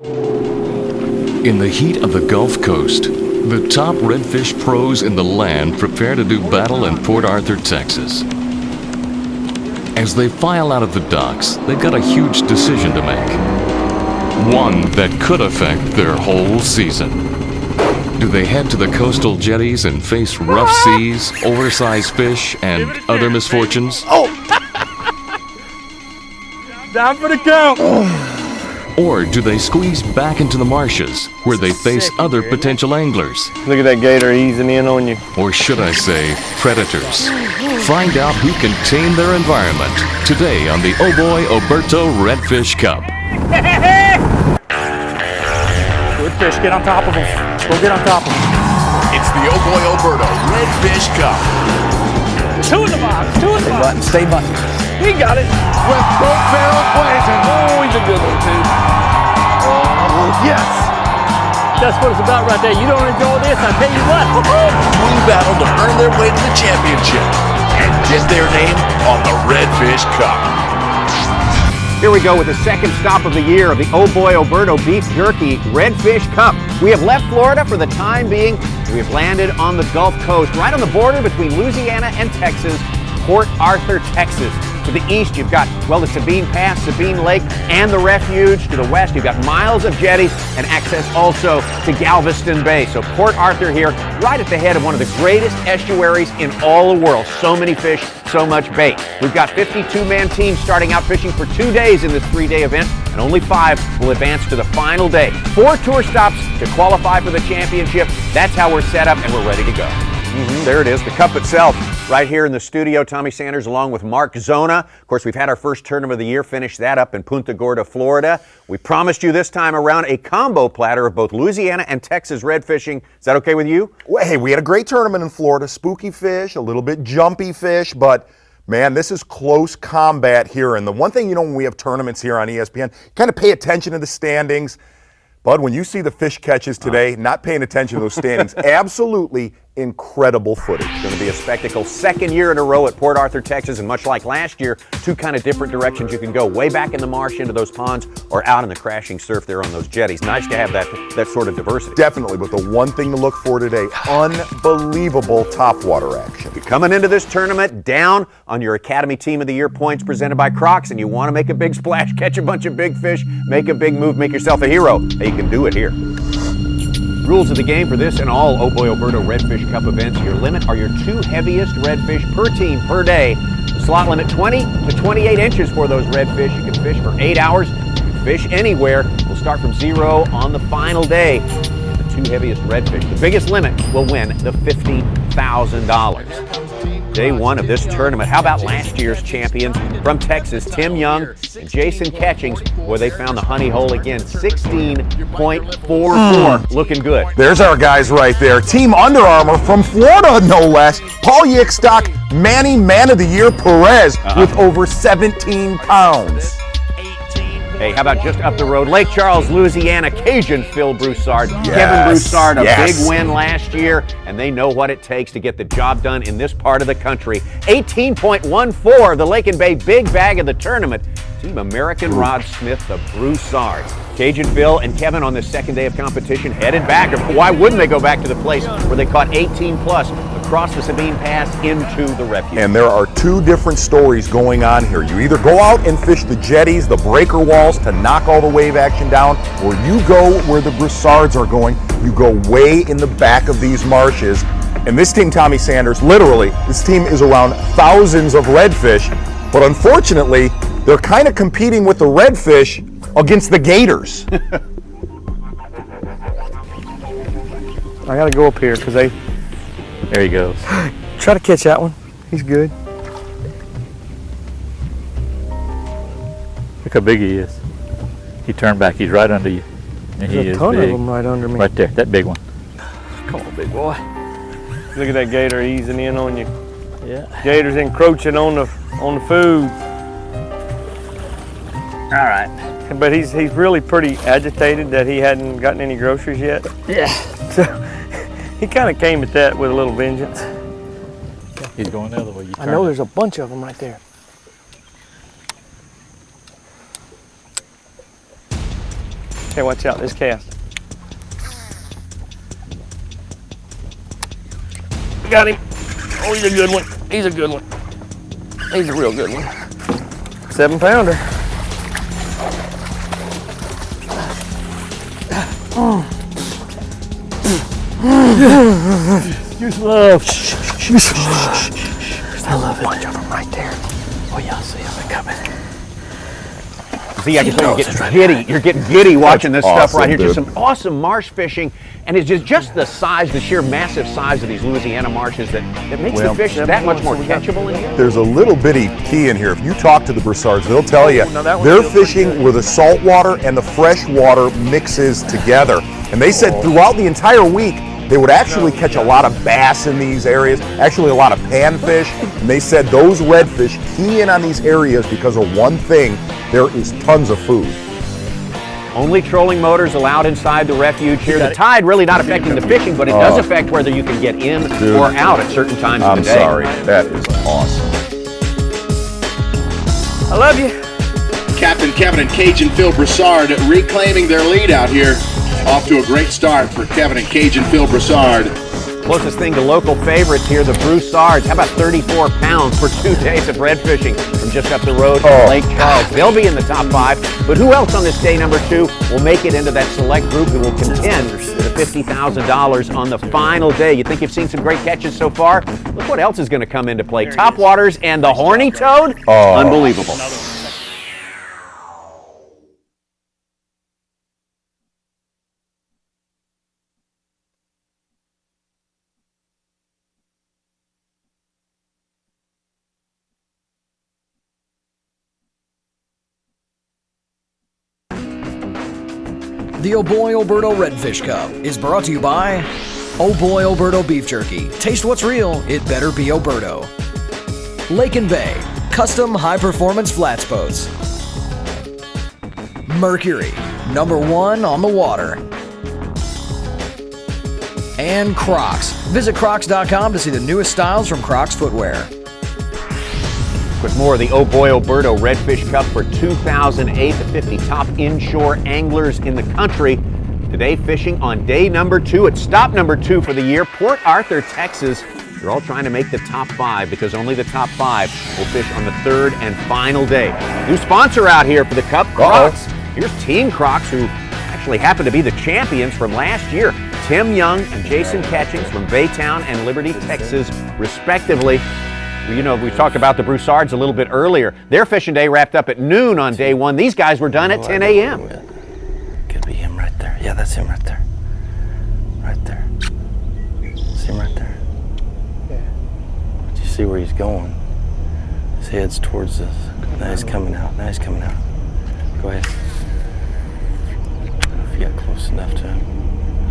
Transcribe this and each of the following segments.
In the heat of the Gulf Coast, the top redfish pros in the land prepare to do battle in Port Arthur, Texas. As they file out of the docks, they've got a huge decision to make. One that could affect their whole season. Do they head to the coastal jetties and face rough seas, oversized fish, and other misfortunes? Oh! Down for the count! Or do they squeeze back into the marshes, where they face other potential anglers? Look at that gator easing in on you. Or should I say, predators? Find out who can tame their environment today on the Oh Boy Oberto Redfish Cup. Good fish, get on top of them. Go get on top of them. It's the Oh Boy Oberto Redfish Cup. Two in the box, Stay button. He got it. With both barrels blazing. Oh, he's a good one, too. Oh, yes. That's what it's about right there. You don't enjoy this, I tell you what. Who battle to earn their way to the championship and get their name on the Redfish Cup. Here we go with the second stop of the year of the Oh Boy Oberto Beef Jerky Redfish Cup. We have left Florida for the time being. We have landed on the Gulf Coast, right on the border between Louisiana and Texas, Port Arthur, Texas. To the east, you've got, well, the Sabine Pass, Sabine Lake, and the Refuge. To the west, you've got miles of jetties and access also to Galveston Bay. So Port Arthur here, right at the head of one of the greatest estuaries in all the world. So many fish, so much bait. We've got 52-man teams starting out fishing for 2 days in this 3-day event, and only 5 will advance to the final day. 4 tour stops to qualify for the championship. That's how we're set up, and we're ready to go. There it is, the cup itself, right here in the studio. Tommy Sanders along with Mark Zona. Of course, we've had our first tournament of the year, finished that up in Punta Gorda, Florida. We promised you this time around a combo platter of both Louisiana and Texas red fishing. Is that okay with you? Well, hey, we had a great tournament in Florida. Spooky fish, a little bit jumpy fish, but man, this is close combat here. And the one thing, you know, when we have tournaments here on ESPN, kind of pay attention to the standings. Bud, when you see the fish catches today, not paying attention to those standings, absolutely incredible footage. It's going to be a spectacle. Second year in a row at Port Arthur, Texas, and much like last year, 2 kind of different directions you can go. Way back in the marsh into those ponds or out in the crashing surf there on those jetties. Nice to have that sort of diversity. Definitely, but the one thing to look for today, unbelievable topwater action. You're coming into this tournament down on your Academy Team of the Year points presented by Crocs, and you want to make a big splash, catch a bunch of big fish, make a big move, make yourself a hero. Hey, you can do it here. Rules of the game for this and all Oh Boy Oberto Redfish Cup events. Your limit are your 2 heaviest redfish per team per day. The slot limit 20 to 28 inches for those redfish. You can fish for 8 hours. You can fish anywhere. We'll start from 0 on the final day. The 2 heaviest redfish. The biggest limit will win the $50,000. Day 1 of this tournament. How about last year's champions from Texas, Tim Young and Jason Catchings? Boy, they found the honey hole again, 16.44. Looking good. There's our guys right there. Team Under Armour from Florida, no less. Paul Yickstock, Manny Man of the Year Perez with over 17 pounds. Hey, how about just up the road, Lake Charles, Louisiana, Cajun Phil Broussard. Kevin Broussard, a big win last year, and they know what it takes to get the job done in this part of the country. 18.14, the Lake and Bay big bag of the tournament. Team American Rod Smith, the Broussards. Cajun Phil and Kevin on the second day of competition headed back. Why wouldn't they go back to the place where they caught 18 plus across the Sabine Pass into the Refuge? And there are 2 different stories going on here. You either go out and fish the jetties, the breaker walls to knock all the wave action down, or you go where the Broussards are going. You go way in the back of these marshes. And this team, Tommy Sanders, literally, this team is around thousands of redfish, but unfortunately, they're kind of competing with the redfish against the gators. I got to go up here because there he goes. Try to catch that one. He's good. Look how big he is. He turned back. He's right under you. And he is ton big. of them right under me. Right there, that big one. Come on, big boy. Look at that gator easing in on you. Yeah. Gator's encroaching on the food. All right. But he's really pretty agitated that he hadn't gotten any groceries yet. Yeah. So he kind of came at that with a little vengeance. He's going the other way. I know there's a bunch of them right there. Okay, watch out, this cast. Got him. Oh, he's a good one. He's a good one. He's a real good one. 7-pounder. Use love. I love it. Bunch of them right there. Oh, y'all see them coming. See, I can tell you're getting giddy. You're getting giddy watching this stuff right here. Just some awesome marsh fishing, and it's just the size, the sheer massive size of these Louisiana marshes that makes the fish that much more catchable in here. There's a little bitty key in here. If you talk to the Broussards, they'll tell you they're fishing where the salt water and the fresh water mixes together. And they said throughout the entire week, they would actually catch a lot of bass in these areas, actually a lot of panfish. And they said those redfish key in on these areas because of one thing: there is tons of food. Only trolling motors allowed inside the refuge here. The tide really not affecting the fishing, but it does affect whether you can get in or out at certain times of the day. I'm sorry. That is awesome. I love you. Captain Kevin and Cajun Phil Broussard reclaiming their lead out here. Off to a great start for Kevin and Cajun Phil Broussard. Closest thing to local favorites here, the Broussards. How about 34 pounds for 2 days of red fishing from just up the road from Lake Charles? They'll be in the top 5, but who else on this day number 2 will make it into that select group who will contend for the $50,000 on the final day? You think you've seen some great catches so far? Look what else is going to come into play. Topwaters and the horny toad? Unbelievable. The Oh Boy Oberto Redfish Cup is brought to you by Oh Boy Oberto Beef Jerky. Taste what's real, it better be Oberto. Lake and Bay, custom high-performance flats boats. Mercury, #1 on the water. And Crocs. Visit crocs.com to see the newest styles from Crocs footwear. With more of the Oh Boy Oberto Redfish Cup for 2008, the 50 top inshore anglers in the country. Today fishing on day number 2. It's stop number 2 for the year, Port Arthur, Texas. They're all trying to make the top 5 because only the top 5 will fish on the 3rd and final day. New sponsor out here for the Cup, Crocs. Here's Team Crocs, who actually happen to be the champions from last year. Tim Young and Jason Catchings from Baytown and Liberty, Texas, respectively. You know, we talked about the Broussards a little bit earlier. Their fishing day wrapped up at noon on day 1. These guys were done at 10 a.m. Could be him right there. Yeah, that's him right there. Right there. See him right there? Yeah. But you see where he's going? His head's towards us. Now he's coming out. Now he's coming out. Go ahead. If you got close enough to him.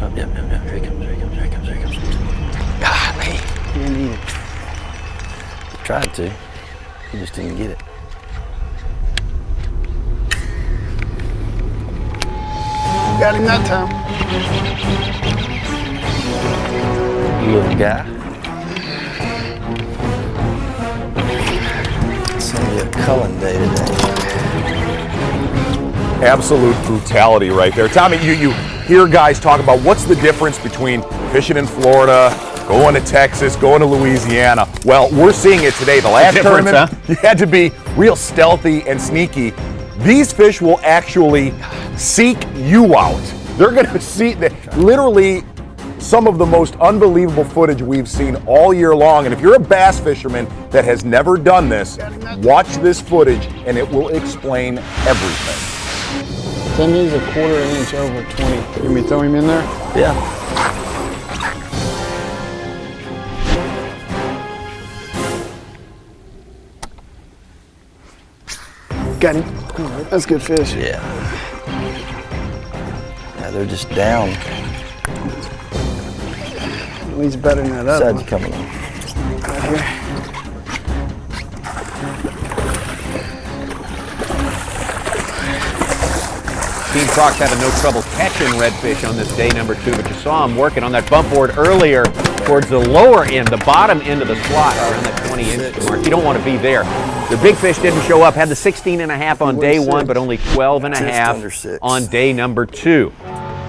Oh, yep. Here he comes, here he comes, here he comes, here he comes. Golly. You didn't need it. Tried to. He just didn't get it. Got him that time. You little guy. It's gonna be a culling day today. Absolute brutality right there. Tommy, you hear guys talk about what's the difference between fishing in Florida, going to Texas, going to Louisiana. Well, we're seeing it today. The last tournament, you had to be real stealthy and sneaky. These fish will actually seek you out. They're going to see literally some of the most unbelievable footage we've seen all year long. And if you're a bass fisherman that has never done this, watch this footage and it will explain everything. Timmy's a 1/4 inch over 20. You want me to throw him in there? Yeah. Got him. That's good fish. Yeah. Yeah, they're just down. He's better than that other Side's one. coming on. Right here. Team Croc's having no trouble catching redfish on this day number 2, but you saw them working on that bump board earlier towards the lower end, the bottom end of the slot, around that 20-inch mark. You don't want to be there. The big fish didn't show up, had the 16.5 on day 1, but only 12.5 on day number 2.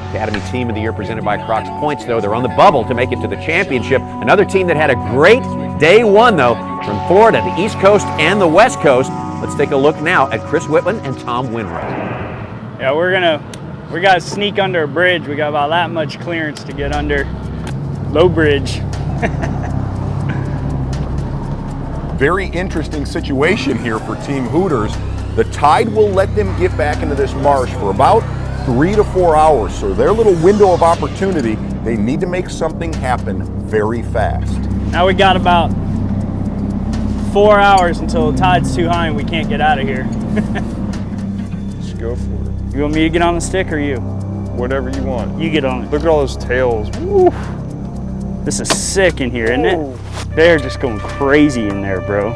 Academy Team of the Year presented by Croc's Points, though. They're on the bubble to make it to the championship. Another team that had a great day 1, though, from Florida, the East Coast, and the West Coast. Let's take a look now at Chris Whitman and Tom Winrow. Yeah, we got to sneak under a bridge. We got about that much clearance to get under. Low bridge. Very interesting situation here for Team Hooters. The tide will let them get back into this marsh for about 3 to 4 hours. So their little window of opportunity, they need to make something happen very fast. Now we got about 4 hours until the tide's too high and we can't get out of here. Let's go for it. You want me to get on the stick or you? Whatever you want. You get on it. Look at all those tails. Woo. This is sick in here, isn't it? They're just going crazy in there, bro.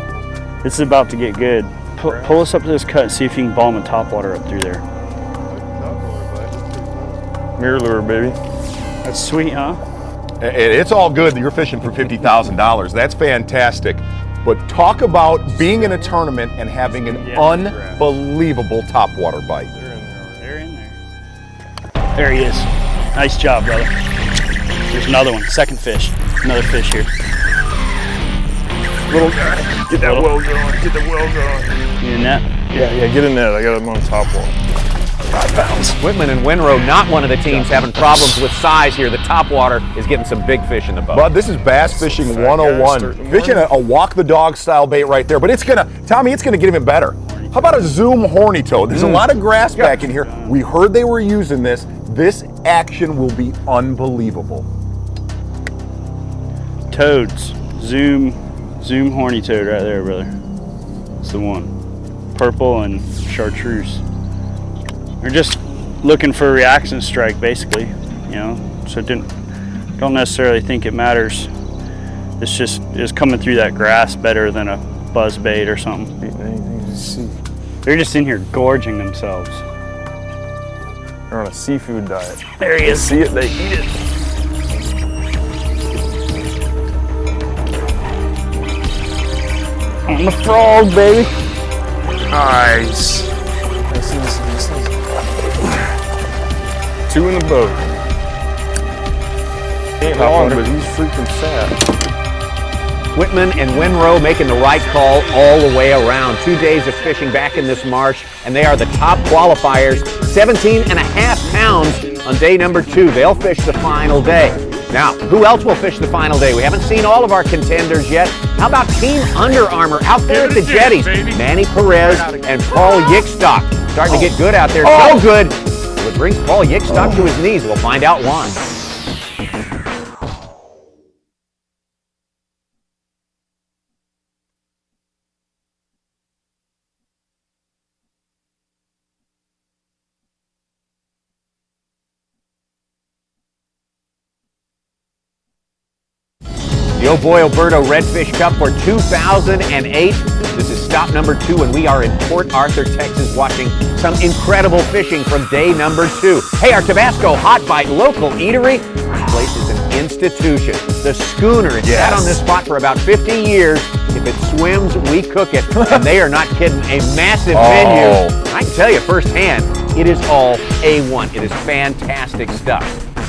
This is about to get good. Pull us up to this cut and see if you can ball them a topwater up through there. Mirror lure, baby. That's sweet, huh? It's all good that you're fishing for $50,000. That's fantastic. But talk about being in a tournament and having an unbelievable topwater bite. They're in there. There he is. Nice job, brother. There's another one. Second fish. Another fish here. Little guy. Get that well going. Get the well going. You in that? Yeah, get in there. I got him on topwater. 5 pounds. Whitman and Winrow, not one of the teams having problems with size here. The topwater is getting some big fish in the boat. Bud, this is bass fishing 101. Fishing a walk the dog style bait right there. But it's gonna, Tommy, it's gonna get even better. How about a Zoom horny toad? There's a lot of grass back in here. We heard they were using this. This action will be unbelievable. Toads. Zoom horny toad right there, brother. It's the one. Purple and chartreuse. They're just looking for a reaction strike, basically, you know. So don't necessarily think it matters. It's just coming through that grass better than a buzz bait or something. Anything to see. They're just in here gorging themselves. They're on a seafood diet. There he is. See it, they eat it. On the frog, baby. Nice. Nice. 2 in the boat. Ain't long, but he's freaking fat. Whitman and Winrow making the right call all the way around. 2 days of fishing back in this marsh, and they are the top qualifiers. 17.5 pounds on day number 2. They'll fish the final day. Now, who else will fish the final day? We haven't seen all of our contenders yet. How about Team Under Armour out there at the Jetties? Manny Perez and Paul Yickstock. Starting to get good out there. So good. Well, it brings Paul Yickstock to his knees. We'll find out why. The Oh Boy Alberto Redfish Cup for 2008. This is stop number 2, and we are in Port Arthur, Texas, watching some incredible fishing from day number 2. Hey, our Tabasco Hot Bite local eatery. This place is an institution. The Schooner has sat on this spot for about 50 years. If it swims, we cook it. And they are not kidding. A massive menu. I can tell you firsthand, it is all A1. It is fantastic stuff.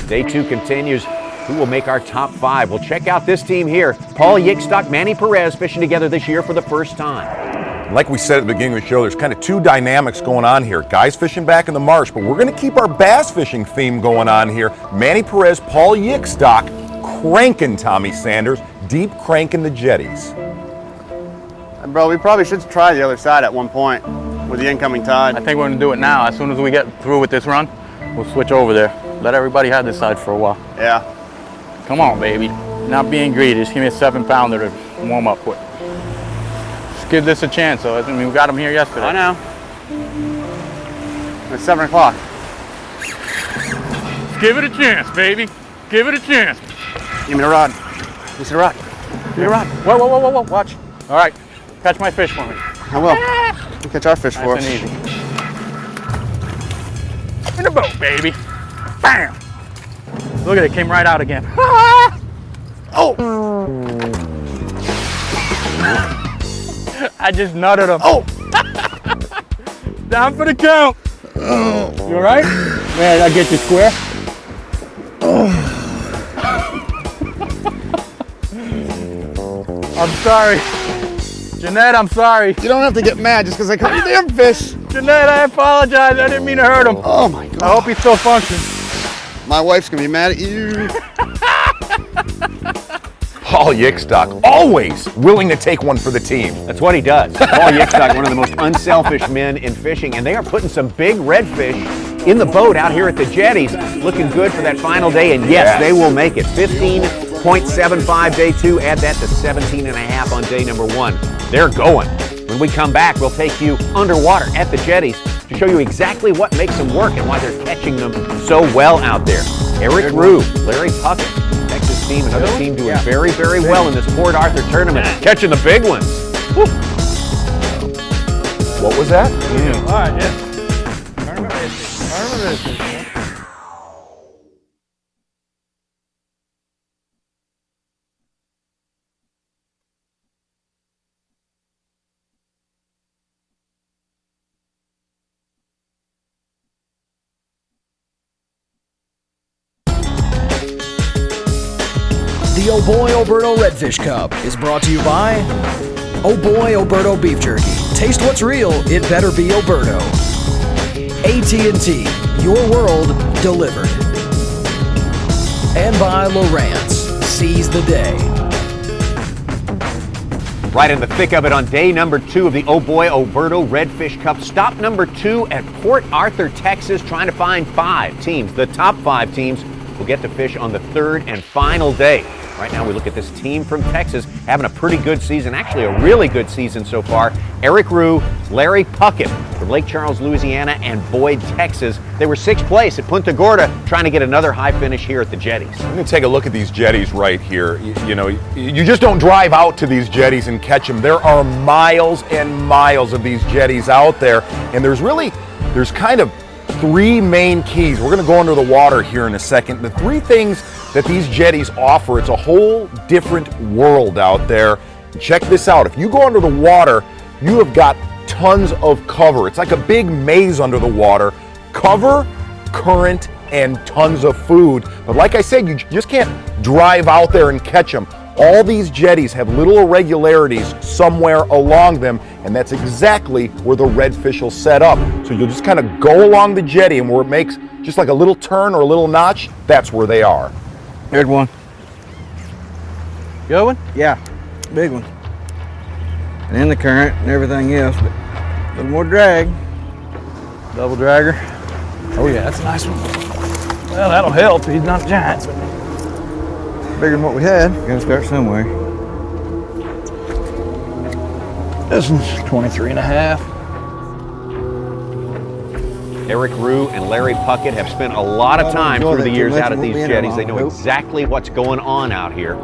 Day 2 continues. Who will make our top 5? Well, check out this team here. Paul Yickstock, Manny Perez fishing together this year for the first time. Like we said at the beginning of the show, there's kind of 2 dynamics going on here. Guys fishing back in the marsh, but we're going to keep our bass fishing theme going on here. Manny Perez, Paul Yickstock, cranking Tommy Sanders, deep cranking the Jetties. Bro, we probably should try the other side at one point with the incoming tide. I think we're going to do it now. As soon as we get through with this run, we'll switch over there. Let everybody have this side for a while. Yeah. Come on, baby. Not being greedy. Just give me a 7-pounder to warm up with. Just give this a chance. I mean, we got them here yesterday. I know. It's 7 o'clock. Give it a chance, baby. Give it a chance. Give me the rod. Give me the rod. Give me the rod. Whoa. Watch. All right. Catch my fish for me. I will. You catch our fish for us. Nice and easy. In the boat, baby. Bam! Look at it, came right out again. Oh! I just nutted him. Oh! Down for the count. Oh. You all right? Man, I get you square. Oh. I'm sorry. Jeanette, I'm sorry. You don't have to get mad just because I caught you damn fish. Jeanette, I apologize. I didn't mean to hurt him. Oh my God. I hope he still functions. My wife's gonna be mad at you. Paul Yickstock, always willing to take one for the team. That's what he does. Paul Yickstock, one of the most unselfish men in fishing, and they are putting some big redfish in the boat out here at the jetties. Looking good for that final day, and yes, they will make it. 15.75 day 2, add that to 17.5 on day number 1. They're going. When we come back, we'll take you underwater at the jetties to show you exactly what makes them work and why they're catching them so well out there. Eric Rue, Larry Puckett, Texas team, another team doing very, very well in this Port Arthur tournament, catching the big ones. Woo. What was that? All right, yeah. Tournament redfish. The Oh Boy Oberto Redfish Cup is brought to you by Oh Boy Oberto Beef Jerky. Taste what's real, it better be Oberto. AT&T, your world delivered. And by Lowrance, seize the day. Right in the thick of it on day number 2 of the Oh Boy Oberto Redfish Cup. Stop number 2 at Port Arthur, Texas, trying to find 5 teams. The top 5 teams will get to fish on the 3rd and final day. Right now we look at this team from Texas having a pretty good season, actually a really good season so far. Eric Rue, Larry Puckett from Lake Charles, Louisiana, and Boyd, Texas. They were 6th place at Punta Gorda, trying to get another high finish here at the jetties. I'm going to take a look at these jetties right here. You know, you just don't drive out to these jetties and catch them. There are miles and miles of these jetties out there, and there's kind of 3 main keys. We're going to go under the water here in a second. The 3 things that these jetties offer, it's a whole different world out there. Check this out. If you go under the water, you have got tons of cover. It's like a big maze under the water. Cover, current, and tons of food. But like I said, you just can't drive out there and catch them. All these jetties have little irregularities somewhere along them, and that's exactly where the redfish will set up. So you'll just kind of go along the jetty, and where it makes just like a little turn or a little notch, that's where they are. Good one. Good one? Yeah, big one. And in the current and everything else, but a little more drag. Double dragger. Oh yeah, that's a nice one. Well, that'll help. He's not a giant. So bigger than what we had. Gotta start somewhere. This one's 23.5. Eric Rue and Larry Puckett have spent a lot of time through the years out at these jetties. They know exactly what's going on out here.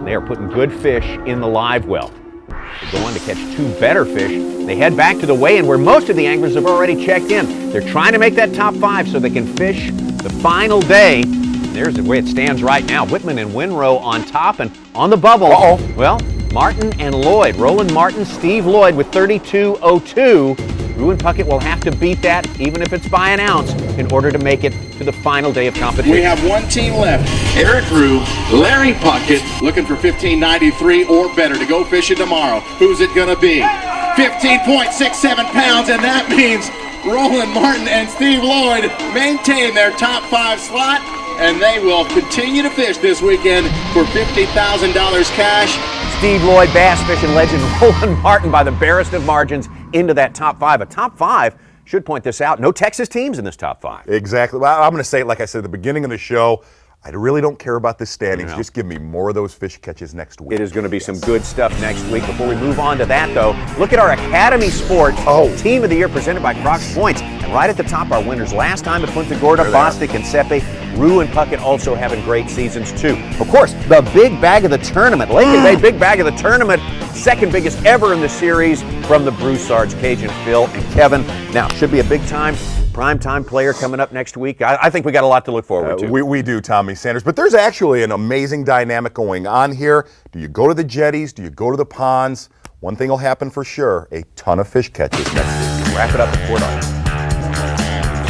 They are putting good fish in the live well. They go on to catch 2 better fish. They head back to the weigh-in where most of the anglers have already checked in. They're trying to make that top 5 so they can fish the final day. There's the way it stands right now. Whitman and Winrow on top, and on the bubble. Well, Martin and Lloyd. Roland Martin, Steve Lloyd with 32.02. Rue and Puckett will have to beat that, even if it's by an ounce, in order to make it to the final day of competition. We have 1 team left. Eric Rue, Larry Puckett, looking for 15.93 or better to go fishing tomorrow. Who's it going to be? 15.67 pounds, and that means Roland Martin and Steve Lloyd maintain their top 5 slot, and they will continue to fish this weekend for $50,000 cash. Steve Lloyd, bass fishing legend, Roland Martin by the barest of margins into that top 5. A top 5, should point this out, no Texas teams in this top 5. Exactly. Well, I'm going to say it like I said at the beginning of the show. I really don't care about the standings. Just give me more of those fish catches next week. It is going to be some good stuff next week. Before we move on to that, though, look at our Academy Sports Team of the Year presented by Crocs Points. And right at the top, our winners last time at Punta Gorda, Bostic and Sepe. Rue and Puckett also having great seasons, too. Of course, the big bag of the tournament. Lake and Bay big bag of the tournament. Second biggest ever in the series from the Broussards, Cajun Phil and Kevin. Now, should be a big time primetime player coming up next week. I think we got a lot to look forward to. We do, Tommy Sanders. But there's actually an amazing dynamic going on here. Do you go to the jetties? Do you go to the ponds? One thing will happen for sure, a ton of fish catches next week. Wrap it up at Port Arthur.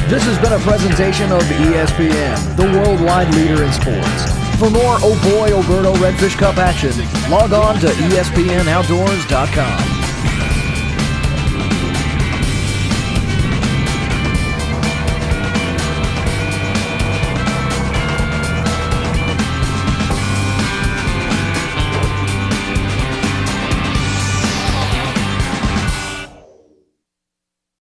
This has been a presentation of ESPN, the worldwide leader in sports. For more Oh Boy Alberto Redfish Cup action, log on to ESPNOutdoors.com.